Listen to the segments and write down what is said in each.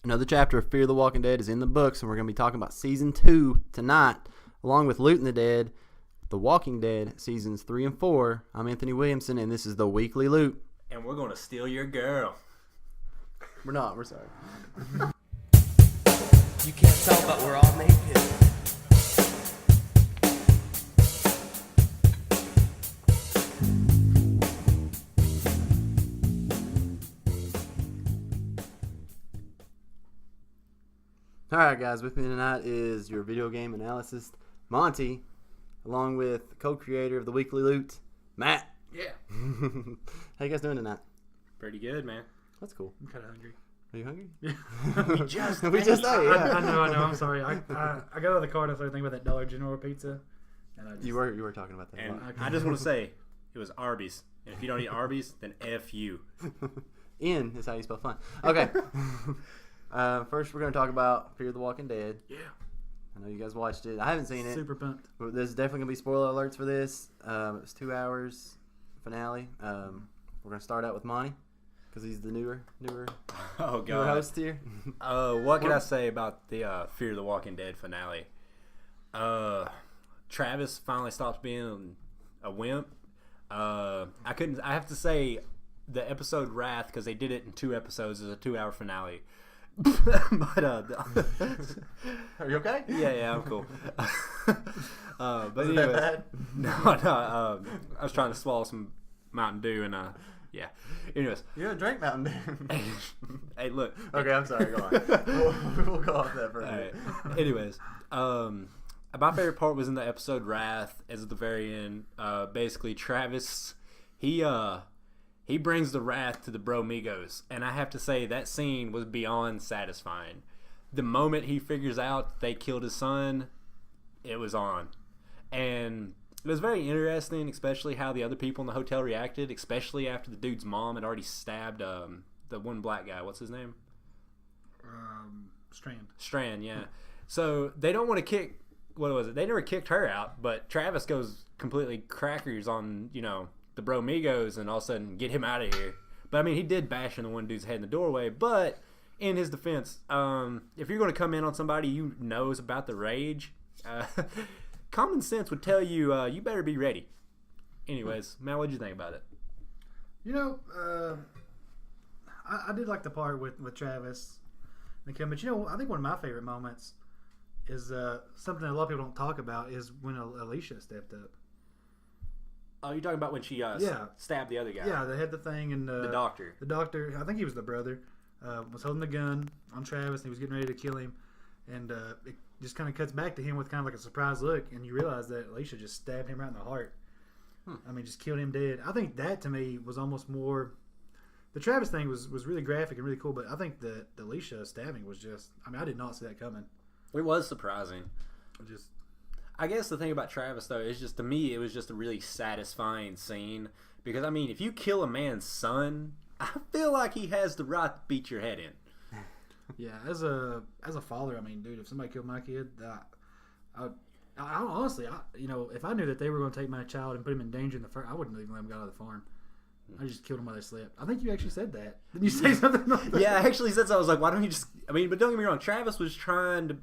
Another chapter of Fear the Walking Dead is in the books, and we're going to be talking about Season 2 tonight, along with Looting the Dead, The Walking Dead, Seasons 3 and 4. I'm Anthony Williamson, and this is the Weekly Loot. And we're going to steal your girl. We're not. We're sorry. You can't tell, but we're all naked. Alright, guys, with me tonight is your video game analyst, Monty, along with co-creator of the Weekly Loot, Matt. Yeah. How you guys doing tonight? Pretty good, man. That's cool. I'm kind of hungry. Are you hungry? Yeah. we just ate. Yeah. I know. I'm sorry. I got out of the car and I started thinking about that Dollar General pizza. And I just, You were talking about that. And a lot. I just want to say, it was Arby's. And if you don't eat Arby's, then F you. In is how you spell fun. Okay. First, we're going to talk about Fear the Walking Dead. Yeah. I know you guys watched it. I haven't seen it. Super pumped. But there's definitely going to be spoiler alerts for this. It was 2 hours finale. We're going to start out with Monty because he's the newer Oh, newer God. host here. What can I say about the Fear the Walking Dead finale? Travis finally stops being a wimp. I have to say the episode Wrath, because they did it in 2 episodes, is a 2-hour finale. But Are you okay? yeah, I'm cool. But Was it that anyways, bad? no. I was trying to swallow some Mountain Dew and yeah. Anyways, You haven't drank Mountain Dew. hey, look. Okay, I'm sorry. Go on. We'll go off that for a All minute. right. Anyways, my favorite part was in the episode Wrath, as at the very end. Basically, Travis, he brings the wrath to the Bromigos, and I have to say that scene was beyond satisfying. The moment he figures out they killed his son, it was on. And it was very interesting, especially how the other people in the hotel reacted, especially after the dude's mom had already stabbed the one black guy. What's his name? Strand, yeah. So they don't want to kick, what was it? They never kicked her out, but Travis goes completely crackers on, the Bromigos and all of a sudden get him out of here. But I mean, he did bash in the one dude's head in the doorway, but in his defense, if you're going to come in on somebody who knows about the rage, common sense would tell you, you better be ready. Anyways, Matt, what'd you think about it? I did like the part with Travis. But I think one of my favorite moments is something that a lot of people don't talk about is when Alicia stepped up. Oh, you're talking about when she stabbed the other guy? Yeah, they had the thing and the doctor. The doctor, I think he was the brother, was holding the gun on Travis and he was getting ready to kill him. And it just kind of cuts back to him with kind of like a surprised look, and you realize that Alicia just stabbed him right in the heart. I mean, just killed him dead. I think that to me was almost more. The Travis thing was really graphic and really cool, but I think the Alicia stabbing was just. I mean, I did not see that coming. It was surprising. I guess the thing about Travis, though, is just, to me, it was just a really satisfying scene. Because, I mean, if you kill a man's son, I feel like he has the right to beat your head in. Yeah, as a father, I mean, dude, if somebody killed my kid, I honestly, if I knew that they were going to take my child and put him in danger in the first, I wouldn't even let him go out of the farm. I just killed him while they slept. I think you actually said that. Didn't you say something like that? Yeah, I actually said so. I was like, why don't you just... I mean, but don't get me wrong. Travis was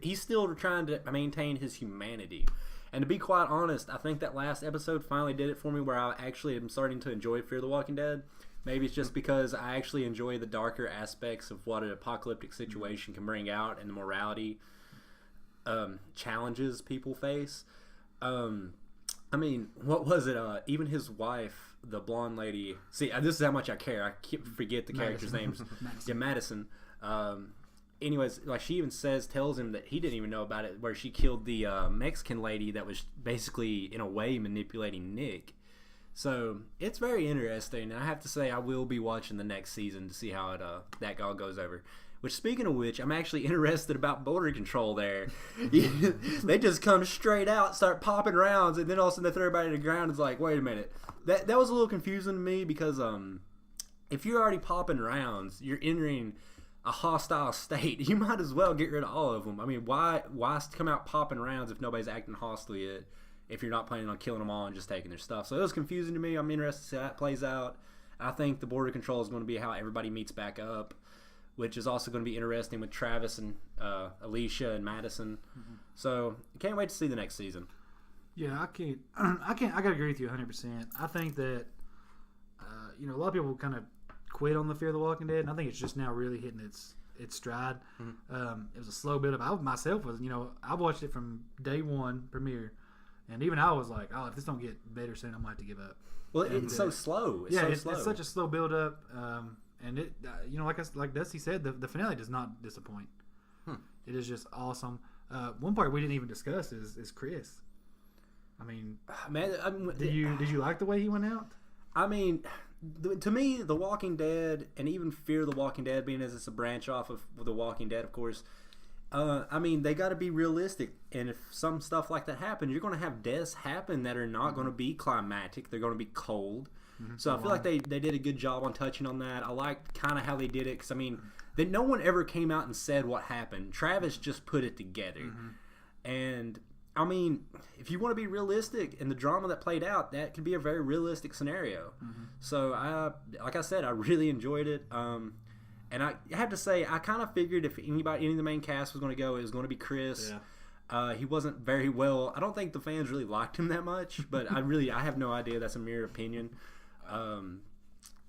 he's still trying to maintain his humanity. And to be quite honest, I think that last episode finally did it for me, where I actually am starting to enjoy Fear the Walking Dead. Maybe it's just because I actually enjoy the darker aspects of what an apocalyptic situation can bring out and the morality challenges people face. I mean, what was it? Even his wife, the blonde lady. See, this is how much I care. I forget the characters' names. Yeah, Madison. Anyways, like, she even tells him that he didn't even know about it, where she killed the Mexican lady that was basically, in a way, manipulating Nick. So it's very interesting. I have to say, I will be watching the next season to see how that all goes over. Which, speaking of which, I'm actually interested about border control there. They just come straight out, start popping rounds, and then all of a sudden they throw everybody to the ground. It's like, wait a minute. That was a little confusing to me, because if you're already popping rounds, you're entering a hostile state. You might as well get rid of all of them. I mean, why come out popping rounds if nobody's acting hostile yet, if you're not planning on killing them all and just taking their stuff? So it was confusing to me. I'm interested to see how that plays out. I think the border control is going to be how everybody meets back up. which is also going to be interesting with Travis and Alicia and Madison. So can't wait to see the next season. Yeah, I can't. I gotta agree with you 100%. I think that a lot of people kind of quit on the Fear of the Walking Dead, and I think it's just now really hitting its stride. It was a slow build up. I myself was, I watched it from day one premiere, and even I was like, oh, if this don't get better soon, I might have to give up. Well, it's so slow. It's such a slow build up, and it, like Dusty said, the finale does not disappoint. It is just awesome. One part we didn't even discuss is Chris. I mean, man, did you like the way he went out? I mean, to me, The Walking Dead, and even Fear the Walking Dead, being as it's a branch off of The Walking Dead, of course. I mean, they got to be realistic, and if some stuff like that happens, you're going to have deaths happen that are not going to be climactic. They're going to be cold. So I feel like they did a good job on touching on that. I liked kind of how they did it, because I mean, no one ever came out and said what happened. Travis just put it together, and I mean, if you want to be realistic in the drama that played out, that could be a very realistic scenario. So like I said, I really enjoyed it. And I have to say, I kind of figured if any of the main cast was going to go, it was going to be Chris. Yeah. He wasn't very well. I don't think the fans really liked him that much, but I have no idea. That's a mere opinion.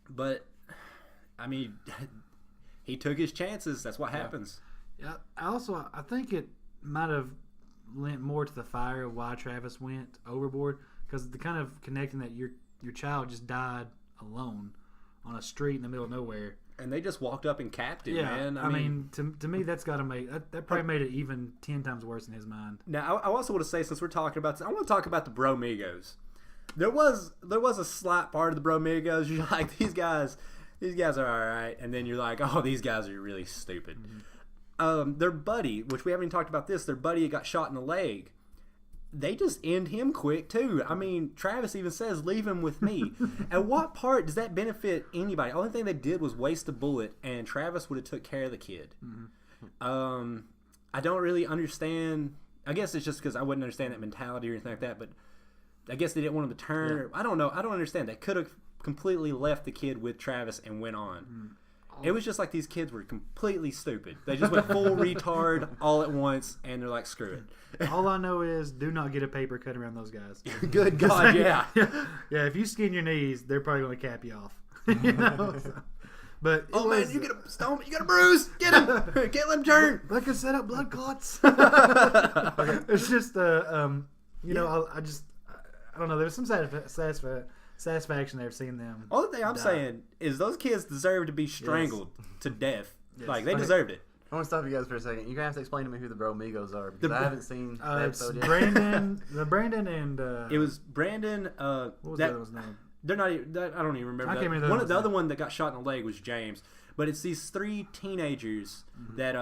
But I mean, he took his chances. That's what happens. Yeah. I think it might have lent more to the fire of why Travis went overboard, because the kind of connecting that your child just died alone on a street in the middle of nowhere, and they just walked up and capped it. Man. I mean, to me, that's got to make that probably made it even 10 times worse in his mind. Now, I also want to say, since we're talking about this, I want to talk about the Bromigos. There was a slight part of the Bromigos. You're like, these guys are all right, and then you're like, oh, these guys are really stupid. Their buddy, which we haven't even talked about this, their buddy got shot in the leg. They just end him quick too. I mean, Travis even says, leave him with me. At what part does that benefit anybody? The only thing they did was waste a bullet, and Travis would have took care of the kid. I don't really understand. I guess it's just because I wouldn't understand that mentality or anything like that, but I guess they didn't want him to turn. Yeah. I don't know. I don't understand. They could have completely left the kid with Travis and went on. It was just like these kids were completely stupid. They just went full retard all at once, and they're like, screw it. All I know is do not get a paper cut around those guys. Good God, yeah. Yeah, if you skin your knees, they're probably going to cap you off. But man, you get a stone, you got a bruise. Get him. Can't let him turn. That could set up blood clots. It's just, I don't know. There's some satisfaction there seeing them. Only thing I'm saying is those kids deserve to be strangled to death. Yes. Like, they deserved it. I want to stop you guys for a second. You're going to have to explain to me who the Bromigos are, because I haven't seen the episode yet. Brandon and... it was Brandon... what was that was name? They're not even... I don't even remember. I can't remember the other one that got shot in the leg was James. But it's these three teenagers that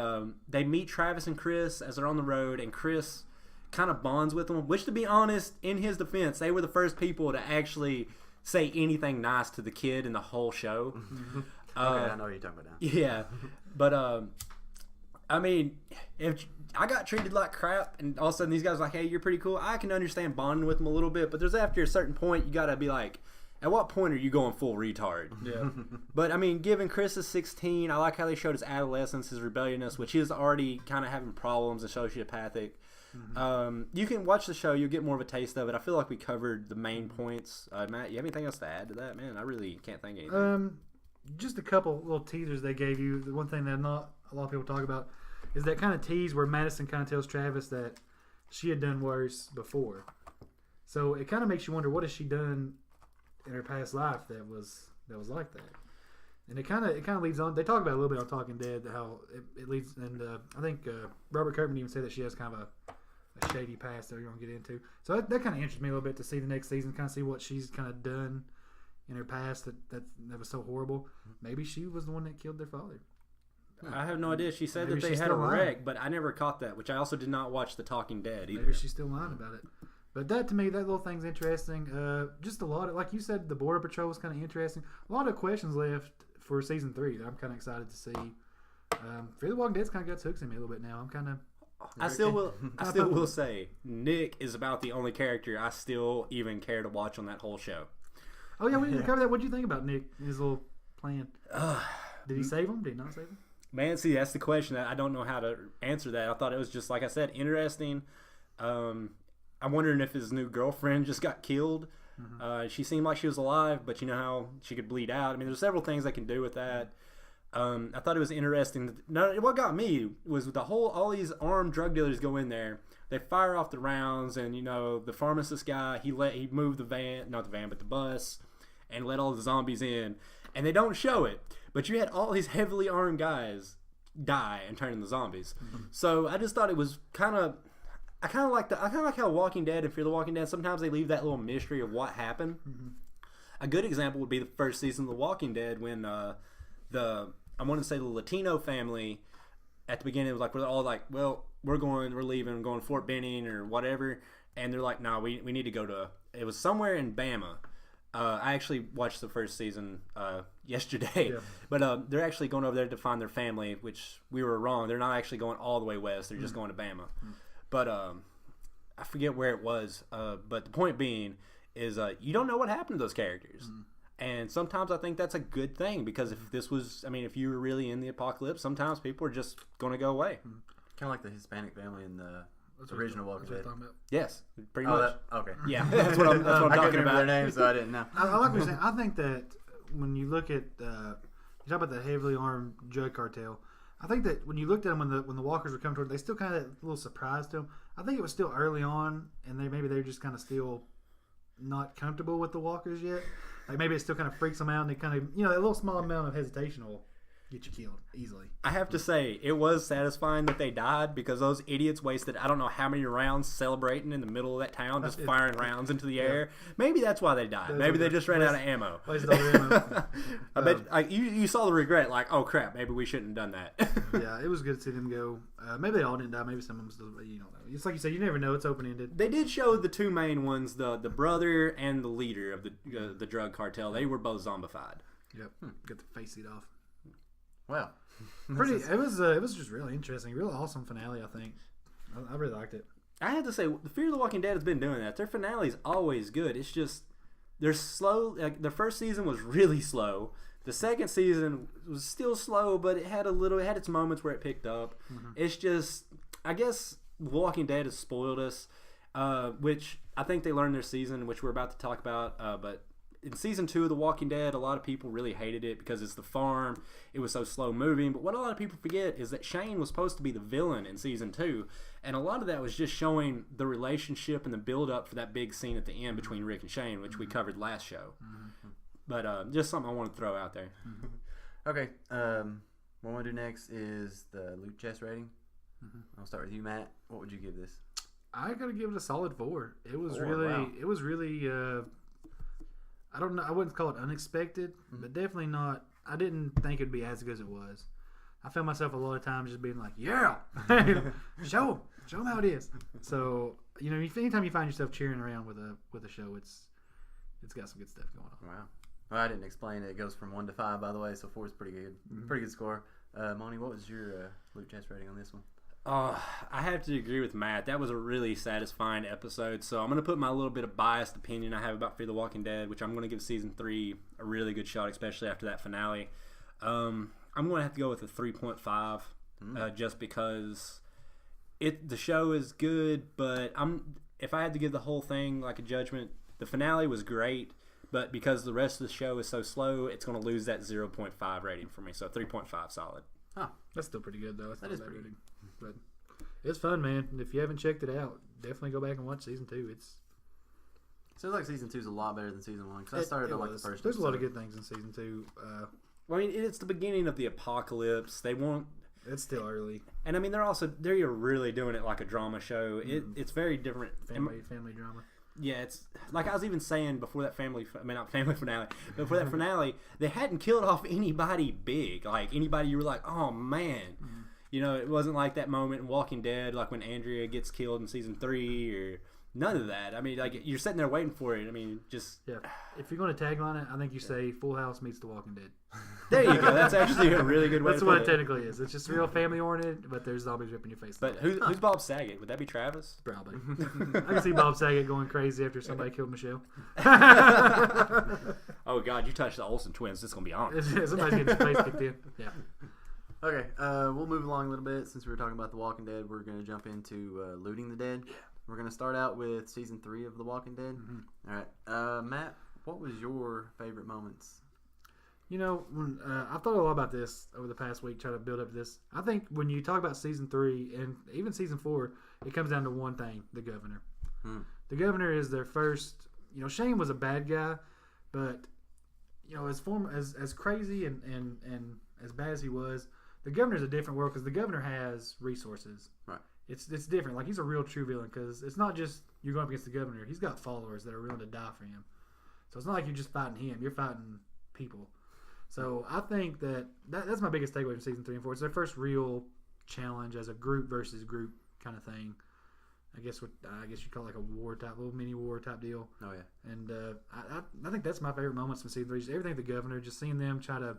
they meet Travis and Chris as they're on the road, and Chris kind of bonds with them, which, to be honest, in his defense, they were the first people to actually say anything nice to the kid in the whole show. Okay, I know what you're talking about now. Yeah, but I mean, if I got treated like crap, and all of a sudden these guys are like, hey, you're pretty cool, I can understand bonding with them a little bit, but there's after a certain point, you got to be like, at what point are you going full retard? Yeah. But, I mean, given Chris is 16, I like how they showed his adolescence, his rebelliousness, which is already kind of having problems and sociopathic. You can watch the show, you'll get more of a taste of it. I feel like we covered the main points. Matt, you have anything else to add to that? Man, I really can't think of anything. Just a couple little teasers they gave you. The one thing that not a lot of people talk about is that kind of tease where Madison kind of tells Travis that she had done worse before. So it kind of makes you wonder, what has she done in her past life that was like that? And it kind of leads on. They talk about it a little bit on Talking Dead, how it leads, and I think Robert Kirkman even said that she has kind of a shady past that we're going to get into. So that kind of interests me a little bit to see the next season, kind of see what she's kind of done in her past that was so horrible. Maybe she was the one that killed their father. I have no idea. She said Maybe that they had a lying. wreck, but I never caught that, which I also did not watch The Talking Dead either. Maybe she's still lying about it. But that, to me, that little thing's interesting. Just a lot of, like you said, the Border Patrol was kind of interesting. A lot of questions left for season 3 that I'm kind of excited to see. Fear the Walking Dead's kind of got its hooks in me a little bit now. I'm kind of... I still will say, Nick is about the only character I still even care to watch on that whole show. Oh, yeah, we didn't cover that. What did you think about Nick and his little plan? Did he save him? Did he not save him? Man, see, that's the question that I don't know how to answer that. I thought it was just, like I said, interesting. I'm wondering if his new girlfriend just got killed. She seemed like she was alive, but you know how she could bleed out. I mean, there's several things I can do with that. I thought it was interesting. No, what got me was all these armed drug dealers go in there. They fire off the rounds, and you know the pharmacist guy he moved the bus, and let all the zombies in, and they don't show it. But you had all these heavily armed guys die and turn into zombies. So I just thought it was I kind of like how Walking Dead and Fear the Walking Dead, sometimes they leave that little mystery of what happened. A good example would be the first season of The Walking Dead when I want to say the Latino family at the beginning was like, we're all like, well, we're leaving, we're going to Fort Benning or whatever, and they're like, no, we need to go to, it was somewhere in Bama. I actually watched the first season yesterday, but they're actually going over there to find their family, which we were wrong. They're not actually going all the way west. They're just going to Bama. But I forget where it was. But the point being is you don't know what happened to those characters. And sometimes I think that's a good thing, because if you were really in the apocalypse, sometimes people are just going to go away. Kind of like the Hispanic family in the original Walking Dead. Yes, pretty much. Okay. Yeah, that's what I'm talking about. Their names, so I didn't know. I like what you're saying. I think that when you look at you talk about the heavily armed drug cartel, I think that when you looked at them when the walkers were coming toward, they still kind of had a little surprise to them. I think it was still early on, and they're just kind of still not comfortable with the walkers yet. Like maybe it still kind of freaks them out, and they kind of a little small amount of hesitation will get you killed easily. I have to say, it was satisfying that they died, because those idiots wasted I don't know how many rounds celebrating in the middle of that town, just firing rounds into the air. Maybe that's why they died. Maybe they just ran out of ammo. I bet you saw the regret, like, oh crap, maybe we shouldn't have done that. Yeah, it was good to see them go. Maybe they all didn't die. Maybe some of them still. You don't know. It's like you said, you never know. It's open ended. They did show the two main ones, the brother and the leader of the drug cartel. They were both zombified. Yep. Got the face eat off. Well, it was just really interesting, real awesome finale. I think I really liked it. I have to say, the Fear of the Walking Dead has been doing that. Their finale is always good. It's just they're slow. Like the first season was really slow. The second season was still slow, but it had its moments where it picked up. It's just, I guess, Walking Dead has spoiled us, which I think they learned their season, which we're about to talk about. But in season 2 of The Walking Dead, a lot of people really hated it because it's the farm. It was so slow moving. But what a lot of people forget is that Shane was supposed to be the villain in season 2. And a lot of that was just showing the relationship and the build up for that big scene at the end between Rick and Shane, which we covered last show. But just something I want to throw out there. Okay. What I want to do next is the loot chest rating. I'll start with you, Matt. What would you give this? I gotta give it a solid 4. It was 4, really, wow. it was really. I don't know. I wouldn't call it unexpected, but definitely not. I didn't think it'd be as good as it was. I found myself a lot of times just being like, "Yeah, show them how it is." So anytime you find yourself cheering around with a show, it's got some good stuff going on. Wow. Well, I didn't explain it. It goes from 1 to 5, by the way, so 4 is pretty good. Pretty good score. Monty, what was your loot chest rating on this one? I have to agree with Matt. That was a really satisfying episode. So I'm going to put my little bit of biased opinion I have about Fear the Walking Dead, which I'm going to give season 3 a really good shot, especially after that finale. I'm going to have to go with a 3.5, just because the show is good. But if I had to give the whole thing like a judgment, the finale was great. But because the rest of the show is so slow, it's going to lose that 0.5 rating for me. So 3.5 solid. Oh, that's still pretty good, though. That is pretty good. But it's fun, man. If you haven't checked it out, definitely go back and watch season 2. Sounds like season 2 is a lot better than season 1. Because I started to like the first. There's a lot of good things in season 2. Well, I mean, it's the beginning of the apocalypse. It's still early. And I mean, they're really doing it like a drama show. It's very different. Family drama. Yeah, it's like I was even saying before that not family finale, but before that finale, they hadn't killed off anybody big, like anybody you were like, oh man, it wasn't like that moment in Walking Dead, like when Andrea gets killed in season 3, or none of that. I mean, like you're sitting there waiting for it. I mean, just if you're going to tagline it, I think you say Full House meets The Walking Dead. There you go. That's actually a really good way. That's what it technically is. It's just real family oriented, but there's zombies ripping your face. But who's Bob Saget? Would that be Travis? Probably. I can see Bob Saget going crazy after somebody killed Michelle. Oh God, you touched the Olsen twins. It's gonna be on. Somebody's getting his face kicked in. Yeah. Okay, we'll move along a little bit. Since we were talking about The Walking Dead, we're going to jump into Looting the Dead. Yeah. We're going to start out with Season 3 of The Walking Dead. Mm-hmm. All right. Matt, what was your favorite moments? You know, when, I've thought a lot about this over the past week, trying to build up this. I think when you talk about Season 3 and even Season 4, it comes down to one thing, the governor. The governor is their first... You know, Shane was a bad guy, but, you know, as crazy and as bad as he was, the governor's a different world because the governor has resources. Right. It's different. Like, he's a real true villain because it's not just you're going up against the governor. He's got followers that are willing to die for him. So it's not like you're just fighting him. You're fighting people. So I think that's my biggest takeaway from Season 3 and 4. It's their first real challenge as a group versus group kind of thing. I guess you'd call it like a war type, little mini war type deal. Oh yeah. And I think that's my favorite moments from Season 3. Just everything with the governor, just seeing them try to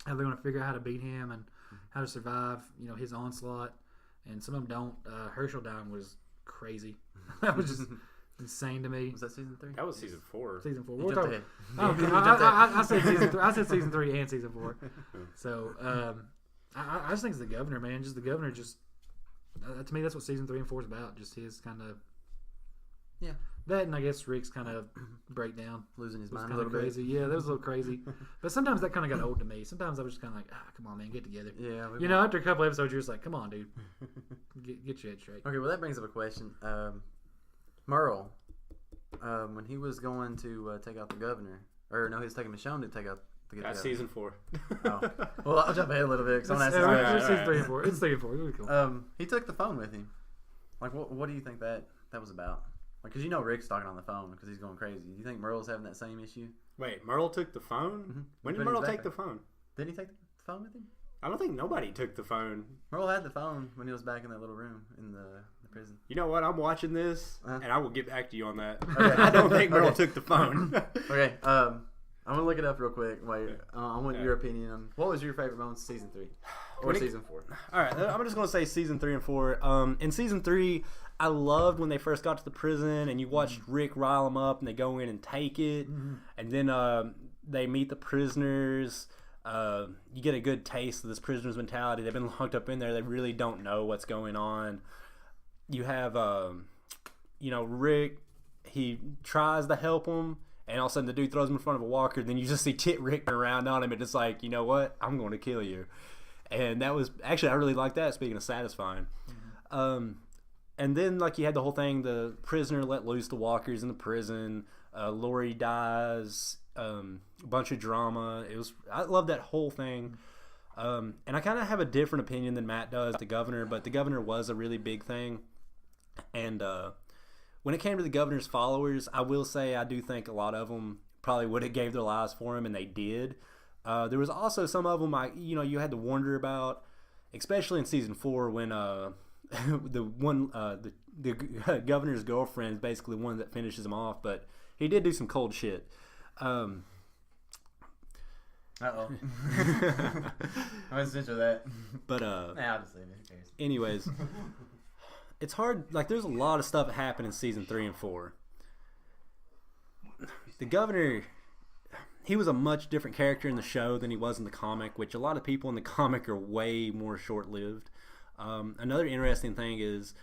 how they're going to figure out how to beat him and how to survive, you know, his onslaught. And some of them don't. Herschel dying was crazy. That was just insane to me. Was that Season 3? That was Season 4. Season 4. You jumped ahead. I said Season 3. I said Season 3 and Season 4. So I just think it's the governor, man. Just the governor. Just to me, that's what Season 3 and 4 is about. Just his kind of that, and I guess Rick's kind of breakdown, losing his was mind a kind of little crazy. Yeah, that was a little crazy. But sometimes that kind of got old to me. Sometimes I was just kind of like, come on, man, get together. Yeah. You know, after a couple episodes, you're just like, come on, dude, get your head straight. Okay, well that brings up a question. Merle, when he was going to take out the governor, or no, he was taking Michonne to take out the governor. Season 4. Oh. Well, I'll jump ahead a little bit because I want to It's ask Season 3 and 4. It's 3 and 4. It'll be cool. He took the phone with him. Like, what do you think that was about? Like, because you know Rick's talking on the phone because he's going crazy. Do you think Merle's having that same issue? Wait, Merle took the phone? Mm-hmm. When did Merle take the phone? Didn't he take the phone with him? I don't think nobody took the phone. Merle had the phone when he was back in that little room in the prison. You know what? I'm watching this, and I will get back to you on that. Okay. I don't think Merle took the phone. Okay, I'm going to look it up real quick. Wait, I want your opinion on what was your favorite moments of Season 3 or Season 4? All right, I'm just going to say Season 3 and 4. In Season 3, I loved when they first got to the prison and you watched Rick rile them up and they go in and take it. And then they meet the prisoners. You get a good taste of this prisoner's mentality. They've been locked up in there. They really don't know what's going on. You have, Rick, he tries to help them. And all of a sudden the dude throws him in front of a walker. Then you just see Rick around on him and it's like, you know what? I'm going to kill you. And that was, actually, I really like that, speaking of satisfying. And then, like, you had the whole thing, the prisoner let loose the walkers in the prison. Lori dies. A bunch of drama. I love that whole thing. And I kind of have a different opinion than Matt does, the governor. But the governor was a really big thing. And when it came to the governor's followers, I will say I do think a lot of them probably would have gave their lives for him, and they did. There was also some of them you had to wonder about, especially in Season 4 when the governor's girlfriend is basically the one that finishes him off, but he did do some cold shit. Uh-oh. I was into that. But I'll just leave it. Who cares? Anyways, it's hard. Like, there's a lot of stuff that happened in Season 3 and 4. The governor, he was a much different character in the show than he was in the comic, which a lot of people in the comic are way more short-lived. Another interesting thing is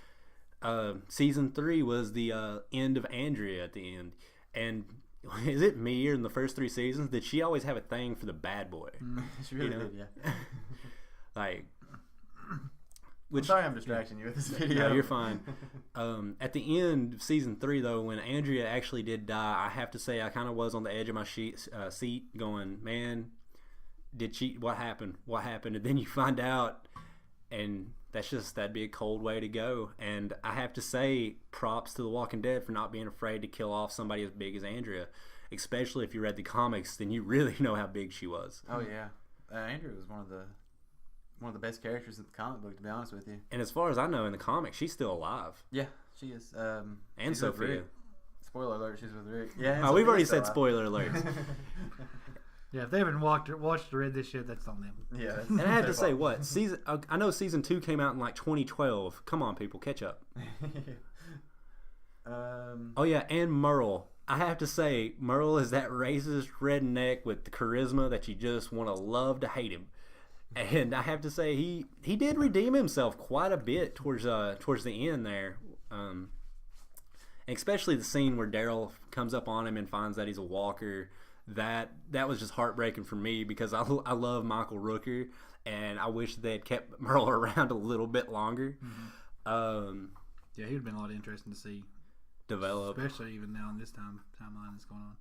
Season 3 was the end of Andrea at the end. And is it me, or in the first 3 seasons, did she always have a thing for the bad boy? She really did, yeah. Like... I'm sorry I'm distracting you with this video. No, you're fine. At the end of Season 3, though, when Andrea actually did die, I have to say I kind of was on the edge of my seat going, man, what happened? What happened? And then you find out, and that'd be a cold way to go. And I have to say, props to The Walking Dead for not being afraid to kill off somebody as big as Andrea. Especially if you read the comics, then you really know how big she was. Oh, yeah. Andrea was one of the best characters in the comic book, to be honest with you. And as far as I know, in the comics, she's still alive. Yeah, she is. And Sophia. Spoiler alert, she's with Rick. Yeah. Oh, we've already said spoiler alert. Yeah, if they haven't watched or read this shit, that's on them. Yeah. And I have to say, I know Season 2 came out in like 2012. Come on, people, catch up. Oh, yeah, and Merle. I have to say, Merle is that racist redneck with the charisma that you just want to love to hate him. And I have to say he did redeem himself quite a bit towards the end there. Especially the scene where Daryl comes up on him and finds that he's a walker. That was just heartbreaking for me because I love Michael Rooker, and I wish they had kept Merle around a little bit longer. Yeah, he would have been a lot interesting to see develop, especially even now in this timeline that's going on.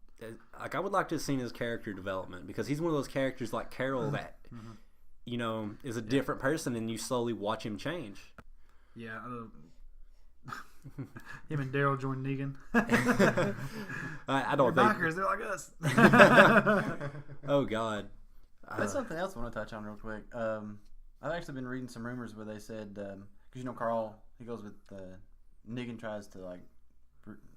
Like I would like to have seen his character development because he's one of those characters like Carol that is a different person, and you slowly watch him change. Yeah. Him and Daryl join Negan. I don't think bikers, they're like us. Oh God, That's something else I want to touch on real quick. I've actually been reading some rumors where they said because Carl, he goes with Negan tries to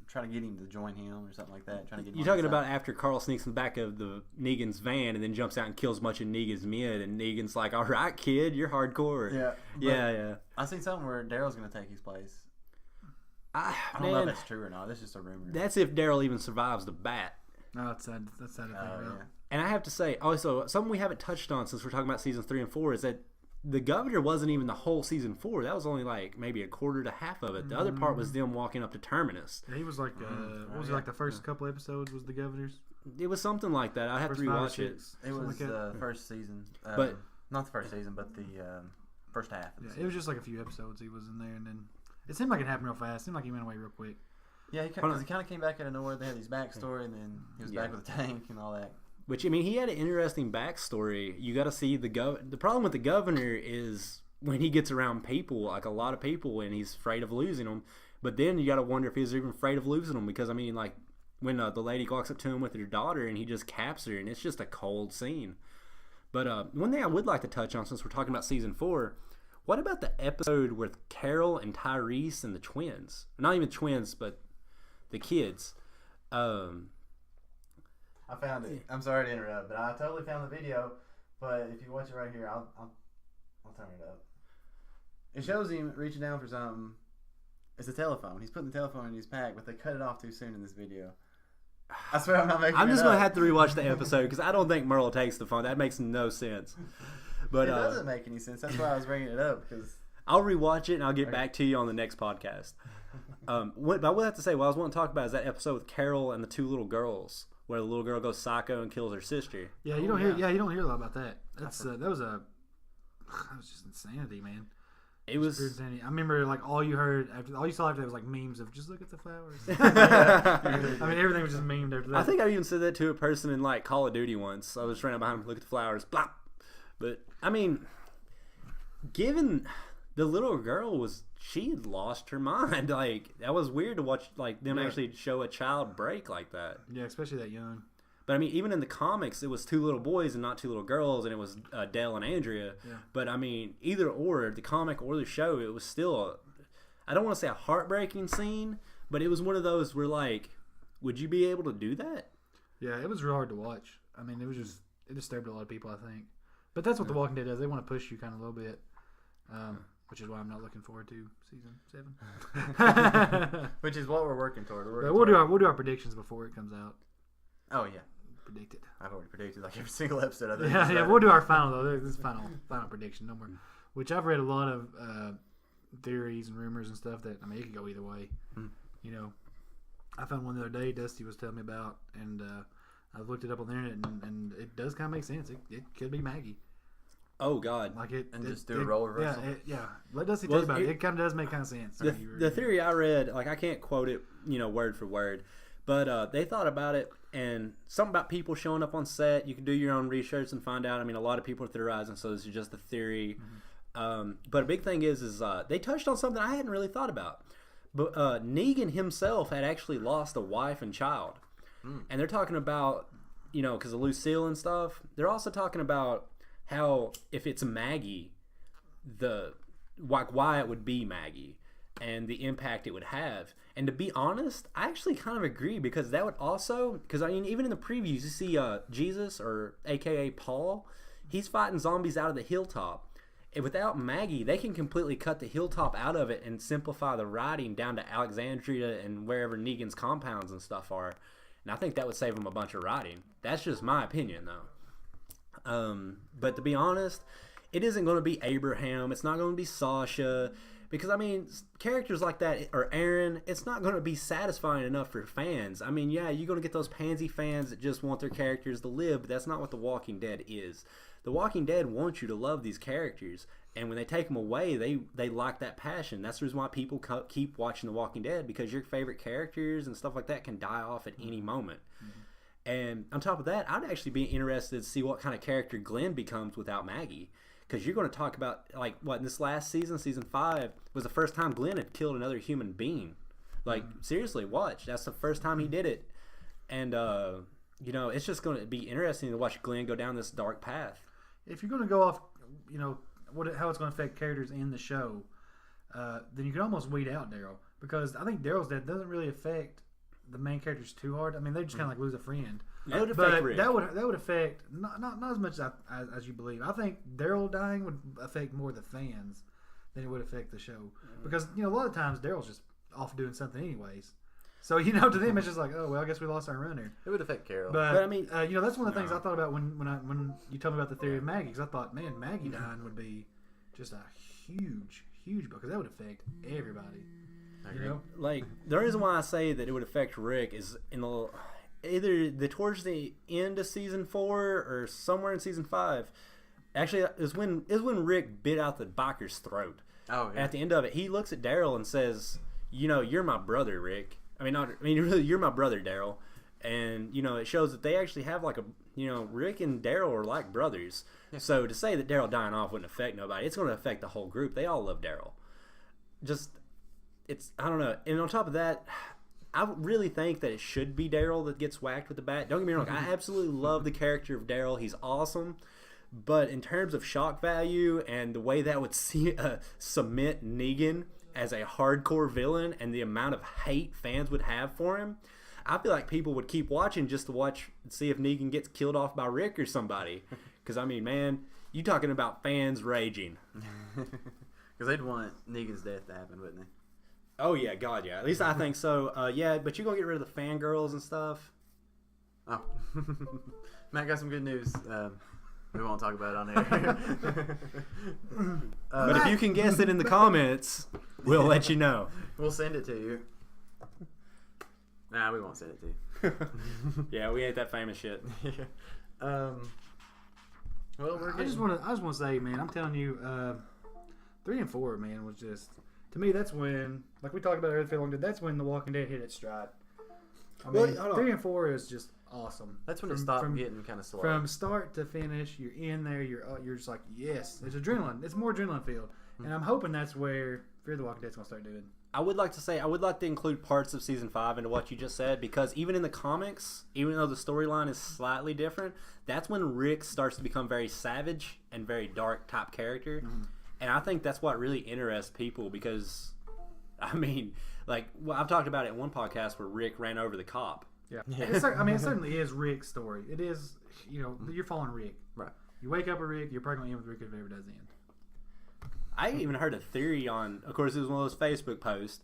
try to get him to join him or something like that. Trying to get him you're talking about after Carl sneaks in the back of the Negan's van and then jumps out and kills a bunch of Negan's men, and Negan's like, "All right, kid, you're hardcore." Yeah. I seen something where Daryl's going to take his place. I don't Man, know if that's true or not. That's just a rumor. that's if Daryl even survives the bat. No, that's sad. That's sad to think about. Yeah. And I have to say, also, something we haven't touched on since we're talking about seasons 3 and 4 is that the governor wasn't even the whole season 4. That was only maybe a quarter to half of it. The other part was them walking up to Terminus. Yeah, he was like, what was it, like the first couple episodes was the governor's? It was something like that. I have to First 5 or rewatch it. 6, It something was like that. the first season. But- not the first season, but the first half. Of the Yeah, it season. was just like a few episodes he was in there, and then it seemed like it happened real fast. It seemed like he went away real quick. Yeah, he kind of came back out of nowhere. They had his backstory, and then he was back with the tank and all that. Which, I mean, he had an interesting backstory. You got to see the problem with the governor is when he gets around people, like a lot of people, and he's afraid of losing them. But then you got to wonder if he's even afraid of losing them because, I mean, like when the lady walks up to him with her daughter and he just caps her, and it's just a cold scene. But one thing I would like to touch on since we're talking about season 4, what about the episode with Carol and Tyrese and the twins? Not even twins, but the kids. I found it. I'm sorry to interrupt, but I totally found the video. But if you watch it right here, I'll turn it up. It shows him reaching down for something. It's a telephone. He's putting the telephone in his pack, but they cut it off too soon in this video. I swear I'm not making. I'm just it gonna up. have to rewatch the episode because I don't think Merle takes the phone. That makes no sense. But It doesn't make any sense. That's why I was bringing it up because I'll rewatch it and I'll get back to you on the next podcast. What I will have to say, what I was wanting to talk about is that episode with Carol and the 2 little girls, where the little girl goes psycho and kills her sister. Yeah, you don't hear. Yeah, you don't hear a lot about that. That's that was just insanity, man. It was. Pure insanity. I remember all you saw after that was like memes of just look at the flowers. I mean, everything was just memed after that. I think I even said that to a person in Call of Duty once. I was running behind him, look at the flowers, blop. But I mean, given the little girl she had lost her mind. That was weird to watch them actually show a child break like that. Yeah, especially that young. But I mean, even in the comics, it was 2 little boys and not 2 little girls, and it was Dale and Andrea. Yeah. But I mean, either or, the comic or the show, it was still I don't want to say a heartbreaking scene, but it was one of those where would you be able to do that? Yeah, it was real hard to watch. I mean, it disturbed a lot of people, I think. But that's what The Walking Dead does. They want to push you kind of a little bit, which is why I'm not looking forward to season 7. which is what we're working toward. We'll do our predictions before it comes out. Oh yeah, Predicted. I've already predicted every single episode. I think. Yeah, we'll do our final though. This is final prediction. No more. Which I've read a lot of theories and rumors and stuff that it could go either way. You know, I found one the other day Dusty was telling me about, and I looked it up on the internet, and it does kind of make sense. It could be Maggie. Oh God! Just do a role reversal. Yeah. Let Dusty tell you about it. It kind of does make kind of sense. The theory I read, I can't quote it, word for word, but they thought about it, and something about people showing up on set. You can do your own research and find out. I mean, a lot of people are theorizing, so this is just a theory. But a big thing is they touched on something I hadn't really thought about. But Negan himself had actually lost a wife and child, and they're talking about, because of Lucille and stuff. They're also talking about how if it's Maggie, why it would be Maggie and the impact it would have. And to be honest, I actually kind of agree, because that would also, because I mean, even in the previews, you see Jesus, or AKA Paul, he's fighting zombies out of the hilltop. And without Maggie, they can completely cut the hilltop out of it and simplify the riding down to Alexandria and wherever Negan's compounds and stuff are. And I think that would save them a bunch of riding. That's just my opinion, though. But to be honest, it isn't going to be Abraham. It's not going to be Sasha. Because, I mean, characters like that, or Aaron, it's not going to be satisfying enough for fans. I mean, yeah, you're going to get those pansy fans that just want their characters to live, but that's not what The Walking Dead is. The Walking Dead wants you to love these characters, and when they take them away, they lack that passion. That's the reason why people keep watching The Walking Dead, because your favorite characters and stuff like that can die off at any moment. Mm-hmm. And on top of that, I'd actually be interested to see what kind of character Glenn becomes without Maggie. Because you're going to talk about, like, what, in this last season, season 5, was the first time Glenn had killed another human being. Like, seriously, watch. That's the first time he did it. And, you know, it's just going to be interesting to watch Glenn go down this dark path. If you're going to go off, you know, how it's going to affect characters in the show, then you can almost weed out Daryl. Because I think Daryl's death doesn't really affect the main characters too hard. I mean, they just kind of like lose a friend. That would But affect Rick. that would affect not as much as you believe. I think Daryl dying would affect more the fans than it would affect the show, because you know a lot of times Daryl's just off doing something anyways. So you know to them it's just like, oh well, I guess we lost our runner. It would affect Carol. But I mean, you know that's one of the things I thought about when you told me about the theory of Maggie, because I thought, man, Maggie dying would be just a huge because that would affect everybody. You know, like, the reason why I say that it would affect Rick is either towards the end of season 4 or somewhere in season 5. Actually, is when Rick bit out the biker's throat. Oh, yeah. At the end of it, he looks at Daryl and says, "You know, you're my brother, Rick. Really, you're my brother, Daryl." And you know, it shows that they actually have like Rick and Daryl are like brothers. Yeah. So to say that Daryl dying off wouldn't affect nobody, it's going to affect the whole group. They all love Daryl. I don't know. And on top of that, I really think that it should be Daryl that gets whacked with the bat. Don't get me wrong. I absolutely love the character of Daryl. He's awesome. But in terms of shock value and the way that would cement Negan as a hardcore villain and the amount of hate fans would have for him, I feel like people would keep watching just to watch and see if Negan gets killed off by Rick or somebody. Because, I mean, man, you talking about fans raging. Because they'd want Negan's death to happen, wouldn't they? Oh, yeah, God, yeah. At least I think so. Yeah, but you're going to get rid of the fangirls and stuff. Oh. Matt got some good news. We won't talk about it on air. But if you can guess it in the comments, we'll let you know. We'll send it to you. Nah, we won't send it to you. Yeah, we ain't that famous shit. Well, I just want to say, man, I'm telling you, 3 and 4, man, was just, to me, that's when, like we talked about earlier, Phil, that's when The Walking Dead hit its stride. I mean, 3 and 4 is just awesome. That's when it stopped getting kind of slow. From start to finish, you're in there. You're just like, yes, it's adrenaline. It's more adrenaline filled, and I'm hoping that's where Fear the Walking Dead's gonna start doing. I would like to include parts of season 5 into what you just said, because even in the comics, even though the storyline is slightly different, that's when Rick starts to become very savage and very dark type character, and I think that's what really interests people, because, I mean, like, I've talked about it in one podcast where Rick ran over the cop. Yeah. It certainly is Rick's story. It is, you're following Rick. Right. You wake up with Rick, you're probably going to end with Rick if it ever does end. I even heard a theory on, of course, it was one of those Facebook posts,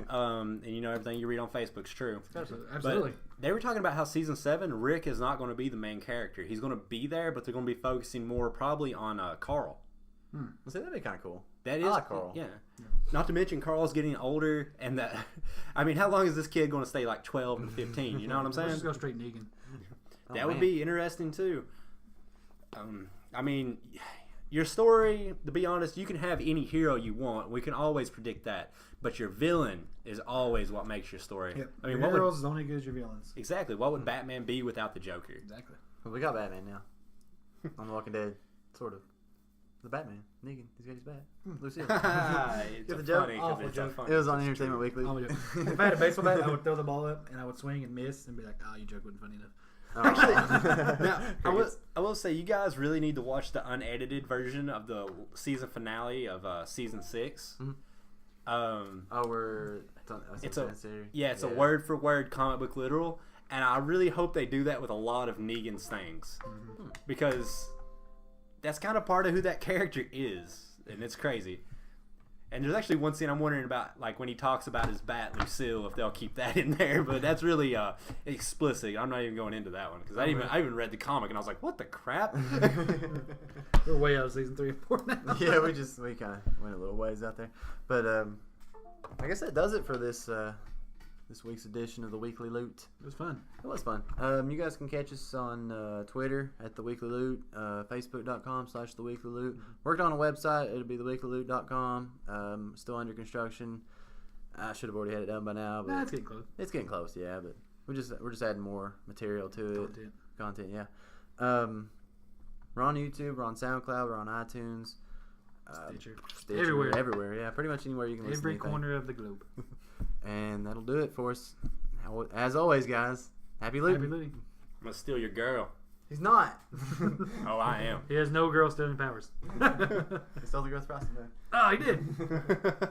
and everything you read on Facebook's true. Absolutely. But they were talking about how season 7, Rick is not going to be the main character. He's going to be there, but they're going to be focusing more probably on Carl. Well, see, that'd be kind of cool. That is, I like Carl. Yeah. Not to mention Carl's getting older, and that, I mean, how long is this kid going to stay? Like 12 and 15? You know what I'm saying? Let's just go straight Negan. That would be interesting too. I mean, your story, to be honest, you can have any hero you want. We can always predict that, but your villain is always what makes your story. Yep. I mean, your heroes is only as good as your villains. Exactly. What would Batman be without the Joker? Exactly. Well, we got Batman now. On The Walking Dead, sort of. The Batman, Negan, he's got his bat. Lucille. It's Get a the joke? funny, Awful it's joke. a funny. It was on Entertainment Weekly. If I had a baseball bat, I would throw the ball up and I would swing and miss and be like, "Oh, your joke wasn't funny enough." Now, I will say, you guys really need to watch the unedited version of the season finale of season 6. It's a word for word comic book literal, and I really hope they do that with a lot of Negan's things, because that's kind of part of who that character is, and it's crazy. And there's actually one scene I'm wondering about, like when he talks about his bat, Lucille, if they'll keep that in there. But that's really explicit. I'm not even going into that one because I even read the comic and I was like, what the crap? We're way out of season 3 and 4 now. Yeah, we kind of went a little ways out there. But I guess that does it for this week's edition of the Weekly Loot. It was fun. It was fun. You guys can catch us on Twitter at The Weekly Loot, Facebook.com/The Weekly Loot. Worked on a website. It'll be TheWeeklyLoot.com. Still under construction. I should have already had it done by now. But It's getting close. It's getting close, yeah. But we're just adding more material to it. Content, yeah. We're on YouTube. We're on SoundCloud. We're on iTunes. Stitcher. Everywhere, yeah. Pretty much anywhere you can listen to anything. Every corner of the globe. And that'll do it for us. As always, guys, happy looting. Happy looting. I'm going to steal your girl. He's not. Oh, I am. He has no girl stealing powers. He stole the girl's frosting. Oh, he did.